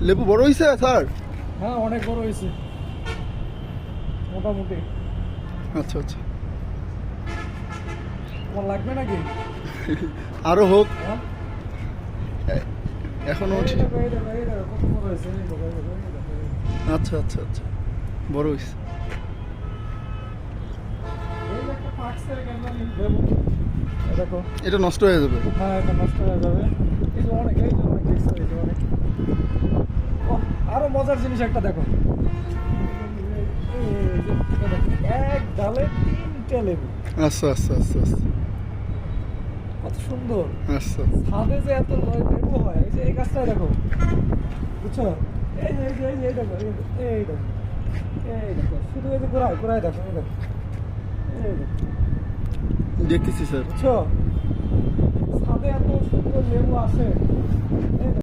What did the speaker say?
লেবু বড় হয়েছে স্যার? হ্যাঁ অনেক বড় হয়েছে মোটামুটি। আচ্ছা আচ্ছা, তোমার লাগবে নাকি? আরো হোক। হ্যাঁ? এখনো এই দেখো, এই দেখো, এই দেখো, কত বড় হয়েছে, এই দেখো, এই দেখো, এই দেখো, এই দেখো। আচ্ছা আচ্ছা আচ্ছা, বড় হয়েছে। এই যে একটা পাকছে এখানে লেবু। এই দেখো। এটা নষ্ট হয়ে যাবে। হ্যাঁ এটা নষ্ট হয়ে যাবে। এই যে অনেক, এই যে অনেক দেখছো, এই যে অনেক। ওহ, আরো মজার জিনিস একটা দেখো। এই যে, এটা দেখো, এক ডালে 3টে লেবু। আচ্ছা আচ্ছা আচ্ছা আচ্ছা কত সুন্দর। আচ্ছা। ছাদে যে এত লেবু হয়, এই যে এই গাছটাই দেখো, বুঝছো? এই যে এই যে এই যে এই দেখো, এই দেখো, এই দেখো, এই দেখো, শুধু এই যে গোড়ায় গোড়ায় দেখো, এই দেখো, এই দেখো, দেখতেছি স্যার। বুঝছো? ছাদে এত সুন্দর লেবু আছে। এই দেখো।